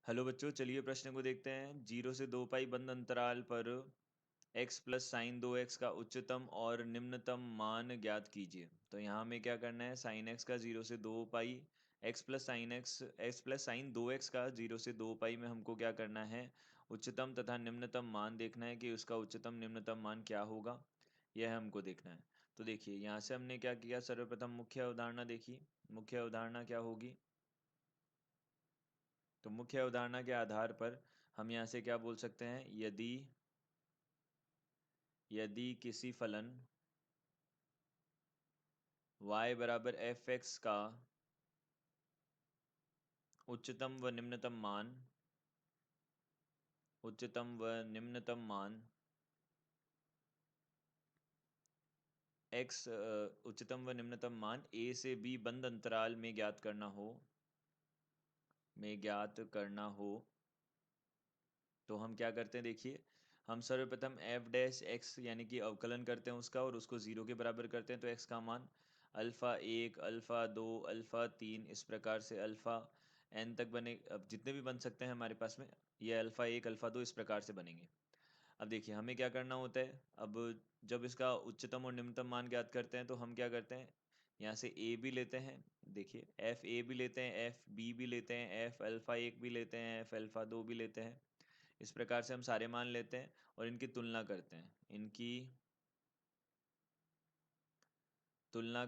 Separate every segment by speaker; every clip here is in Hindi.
Speaker 1: हेलो बच्चों, चलिए प्रश्न को देखते हैं। 0 से 2 पाई बंद अंतराल पर x प्लस साइन 2x का उच्चतम और निम्नतम मान ज्ञात कीजिए। तो यहाँ हमें क्या करना है, साइन x का 0 से 2 पाई x प्लस साइन 2x का 0 से 2 पाई में हमको क्या करना है, उच्चतम तथा निम्नतम मान देखना है कि उसका उच्चतम निम्नतम मान क्या होगा, यह हमको देखना है। तो देखिए यहाँ से हमने क्या किया, सर्वप्रथम मुख्य अवधारणा देखी। मुख्य अवधारणा क्या होगी, तो मुख्य अवधारणा के आधार पर हम यहाँ से क्या बोल सकते हैं, यदि यदि किसी फलन y बराबर एफ एक्स का उच्चतम व निम्नतम मान उच्चतम व निम्नतम मान x उच्चतम व निम्नतम मान a से b बंद अंतराल में ज्ञात करना हो तो हम क्या करते हैं, देखिए हम सर्वप्रथम एफ डैश एक्स यानी कि अवकलन करते हैं उसका और उसको ज़ीरो के बराबर करते हैं। तो एक्स का मान अल्फ़ा एक, अल्फ़ा दो, अल्फ़ा तीन, इस प्रकार से अल्फ़ा एन तक बने। अब जितने भी बन सकते हैं हमारे पास में, ये अल्फ़ा एक, अल्फ़ा दो, इस प्रकार से बनेंगे। अब देखिए हमें क्या करना होता है, अब जब इसका उच्चतम और निम्नतम मान ज्ञात करते हैं तो हम क्या करते हैं, यहाँ से ए भी लेते हैं, देखिए एफ ए भी लेते हैं, एफ बी भी लेते हैं, एफ अल्फ़ा एक भी लेते हैं, एफ अल्फ़ा दो भी लेते हैं। इस प्रकार से हम सारे मान लेते हैं और इनकी तुलना करते हैं, तुलना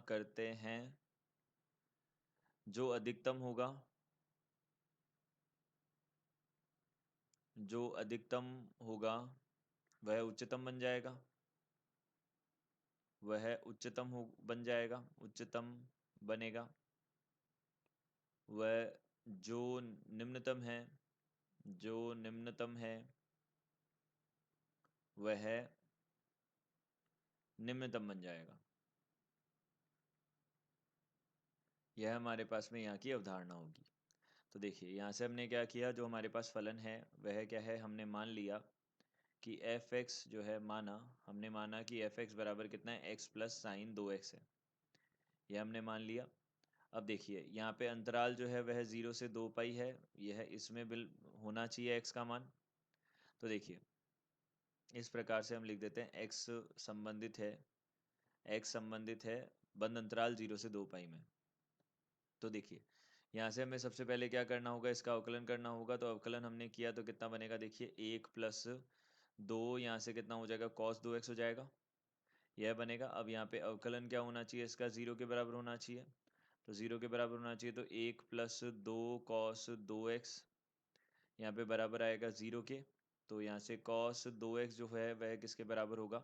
Speaker 1: करते हैं। जो अधिकतम होगा, जो अधिकतम होगा वह उच्चतम बन जाएगा, वह उच्चतम हो बन जाएगा, उच्चतम बनेगा। वह जो निम्नतम है, जो निम्नतम है वह निम्नतम बन जाएगा। यह हमारे पास में यहाँ की अवधारणा होगी। तो देखिए यहाँ से हमने क्या किया, जो हमारे पास फलन है वह क्या है, हमने मान लिया कि एफ एक्स जो है, हमने माना कि एफ एक्स बराबर कितना है, एक्स प्लस साइन 2x है। यह हमने मान लिया। अब देखिए यहाँ पे अंतराल जो है वह 0 से 2 पाई है, यह इसमें बिल होना चाहिए x का मान। तो देखिए इस प्रकार से हम लिख देते हैं, x संबंधित है बंद अंतराल 0 से 2 पाई में। तो देखिए यहाँ से हमें सबसे पहले क्या करना होगा, इसका अवकलन करना होगा। तो अवकलन हमने किया तो कितना बनेगा, देखिए एक प्लस दो, यहाँ से कितना हो जाएगा, कॉस 2x हो जाएगा, यह बनेगा। अब यहाँ पे अवकलन क्या होना चाहिए, इसका 0 के बराबर होना चाहिए। तो 0 के बराबर होना चाहिए, तो एक प्लस दो कॉस 2x यहाँ पे बराबर आएगा 0 के। तो यहाँ से कॉस 2x जो है वह किसके बराबर होगा,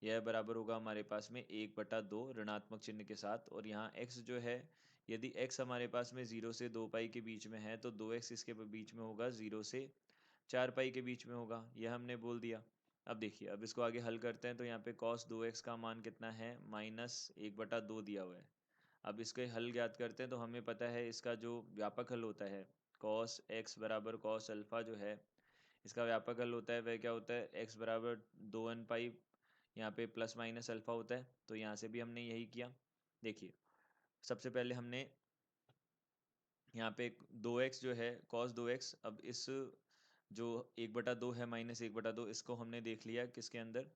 Speaker 1: यह बराबर होगा हमारे पास में 1/2 ऋणात्मक चिन्ह के साथ। और यहाँ x जो है, यदि x हमारे पास में 0 से 2 पाई के बीच में है तो 2x इसके बीच में होगा, 0 से 4 पाई के बीच में होगा, यह हमने बोल दिया। अब देखिए अब इसको आगे हल करते हैं। तो यहाँ पे cos 2x का मान कितना है, -1/2 दिया हुआ है। अब इसके हल ज्ञात करते हैं। तो हमें पता है इसका जो व्यापक हल होता है, cos x बराबर cos अल्फा जो है, इसका व्यापक हल होता है वह क्या होता है, x बराबर 2n पाई, यहाँ पे प्लस माइनस अल्फा होता है। तो यहाँ से भी हमने यही किया। देखिए सबसे पहले हमने यहाँ पे 2x जो है, cos 2x, अब इस जो 1/2 है, -1/2, इसको हमने देख लिया किसके अंदर,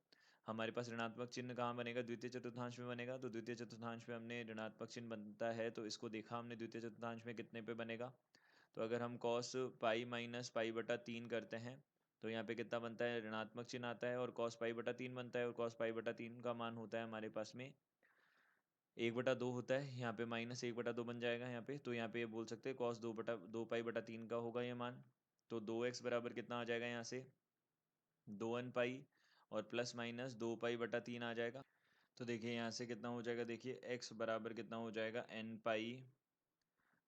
Speaker 1: हमारे पास ऋणात्मक चिन्ह कहाँ बनेगा, द्वितीय चतुर्थांश में बनेगा। तो द्वितीय चतुर्थांश में हमने ऋणात्मक चिन्ह बनता है, तो इसको देखा हमने द्वितीय चतुर्थांश में कितने पे बनेगा। तो अगर हम कॉस पाई माइनस पाई बटा तीन करते हैं तो यहाँ पे कितना बनता है, ऋणात्मक चिन्ह आता है और कॉस पाई बटा तीन बनता है। और कॉस पाई बटा तीन का मान होता है हमारे पास में 1/2 होता है, यहाँ पे -1/2 बन जाएगा यहाँ पे। तो यहाँ पे ये बोल सकते हैं कॉस 2/2 पाई बटा 3 का होगा ये मान। तो 2x बराबर कितना आ जाएगा, यहाँ से 2n पाई और प्लस माइनस 2 पाई बटा 3 आ जाएगा। तो देखिए यहाँ से कितना हो जाएगा, देखिए x बराबर कितना हो जाएगा, n पाई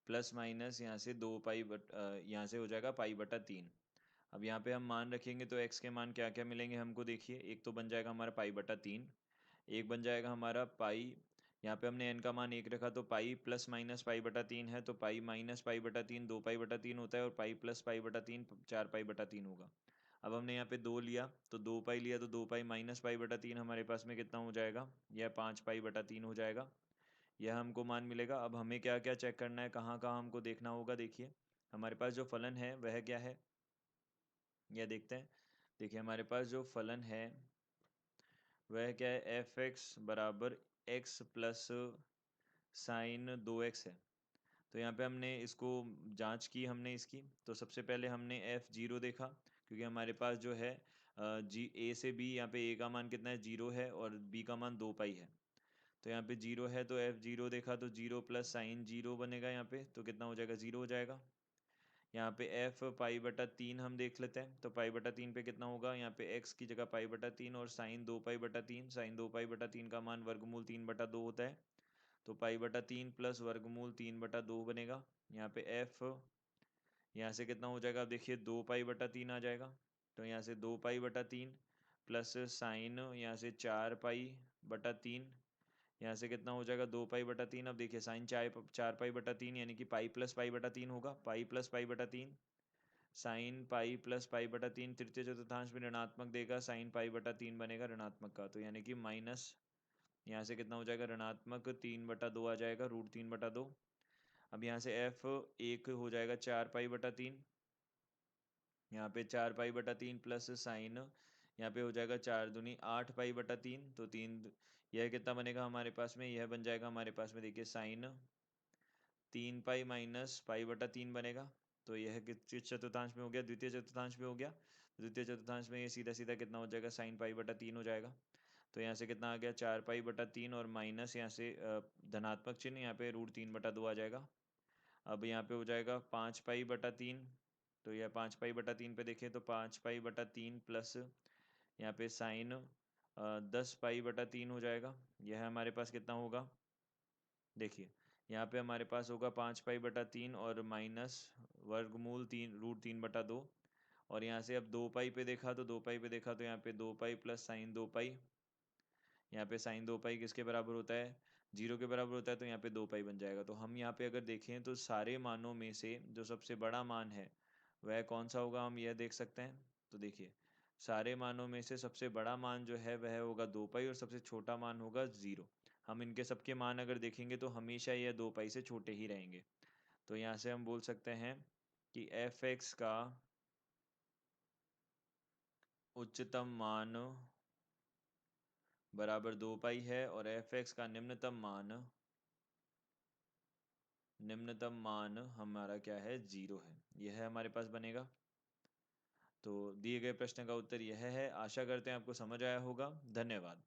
Speaker 1: प्लस माइनस यहाँ से यहाँ से हो जाएगा पाई बटा 3। अब यहाँ पे हम मान रखेंगे तो x के मान क्या क्या मिलेंगे हमको, देखिए एक तो बन जाएगा हमारा पाई बटा 3, एक बन जाएगा हमारा पाई, यहाँ पे हमने n का मान एक रखा तो पाई प्लस माइनस पाई बटा 3 है, तो पाई माइनस पाई बटा 3 2 पाई बटा 3 होता है, और पाई प्लस पाई बटा 3 4 पाई बटा 3 होगा। अब हमने यहाँ पे 2 लिया तो 2 पाई लिया, तो 2 पाई माइनस पाई बटा 3 हमारे पास में कितना हो जाएगा, यह 5 पाई बटा 3 हो जाएगा। यह हमको मान मिलेगा। अब हमें क्या क्या चेक करना है, कहाँ कहाँ हमको देखना होगा, देखिए हमारे पास जो फलन है वह क्या है, यह देखते हैं। देखिए हमारे पास जो फलन है वह क्या है, एफ एक्स बराबर एक्स प्लस साइन 2x है। तो यहाँ पे हमने इसको जांच की हमने इसकी, तो सबसे पहले हमने f0 देखा, क्योंकि हमारे पास जो है जी ए से बी, यहाँ पे ए का मान कितना है, 0 है, और बी का मान 2 पाई है। तो यहाँ पे 0 है तो f0 देखा, तो 0 प्लस साइन 0 बनेगा यहाँ पे, तो कितना हो जाएगा, 0 हो जाएगा। यहाँ पे f पाई/3 हम देख लेते हैं, तो पाई/3 पे कितना होगा, यहाँ पे x की जगह पाई/3 और साइन 2 पाई/3, साइन 2 पाई/3 का मान वर्गमूल 3/2 होता है, तो पाई/3 प्लस वर्गमूल 3/2 बनेगा। यहाँ पे f यहाँ से कितना हो जाएगा, आप देखिए 2 पाई/3 आ जाएगा, तो यहाँ से 2 पाई/3 प्लस साइन यहाँ से 4 पाई/3, यहाँ से कितना हो जाएगा, 2 पाई/3। अब देखिए साइन 4 पाई/3 यानी कि पाई प्लस पाई/3 होगा, पाई प्लस पाई/3, साइन पाई प्लस पाई/3 तृतीय चतुर्थांश में ऋणात्मक देगा, साइन पाई/3 बनेगा ऋणात्मक का, तो यानी कि माइनस, यहाँ से कितना हो जाएगा, ऋणात्मक 3/2 आ जाएगा, √3/2। अब यहाँ से f एक हो जाएगा 4 पाई/3, यहाँ पे 4 पाई/3 प्लस साइन, यहाँ पे हो जाएगा 4 दूनी 8 पाई/3, तो यह कितना बनेगा हमारे पास में, यह बन जाएगा हमारे पास में, देखिए साइन 3 पाई माइनस पाई/3 बनेगा। तो यह किस चतुर्थांश में हो गया, द्वितीय चतुर्थांश में हो गया। द्वितीय चतुर्थांश में ये सीधा सीधा कितना हो जाएगा, साइन पाई/3 हो जाएगा। तो यहाँ से कितना आ गया, 4 पाई/3 और माइनस यहाँ से धनात्मक चिन्ह, यहाँ पे √3/2 आ जाएगा। अब यहाँ पे हो जाएगा 5 पाई/3, तो यह 5 पाई/3 पे देखें तो 5 पाई/3 प्लस यहाँ पे साइन 10 पाई/3 हो जाएगा। यह हमारे पास कितना होगा, देखिए यहाँ पे हमारे पास होगा 5 पाई/3 और माइनस वर्गमूल 3 √3/2। और यहाँ से अब 2 पाई पे देखा, तो 2 पाई पे देखा तो यहाँ पे 2 पाई प्लस साइन 2 पाई, यहाँ पे साइन 2 पाई किसके बराबर होता है, 0 के बराबर होता है, तो यहाँ पे 2 पाई बन जाएगा। तो हम यहाँ पे अगर देखें तो सारे मानों में से जो सबसे बड़ा मान है वह कौन सा होगा, हम यह देख सकते हैं। तो देखिए सारे मानों में से सबसे बड़ा मान जो है वह होगा 2 पाई, और सबसे छोटा मान होगा 0। हम इनके सबके मान अगर देखेंगे तो हमेशा यह 2 पाई से छोटे ही रहेंगे। तो यहाँ से हम बोल सकते हैं कि एफ एक्स का उच्चतम मान बराबर 2 पाई है, और एफ एक्स का निम्नतम मान हमारा क्या है, 0 है। यह हमारे पास बनेगा। तो दिए गए प्रश्न का उत्तर यह है। आशा करते हैं आपको समझ आया होगा। धन्यवाद।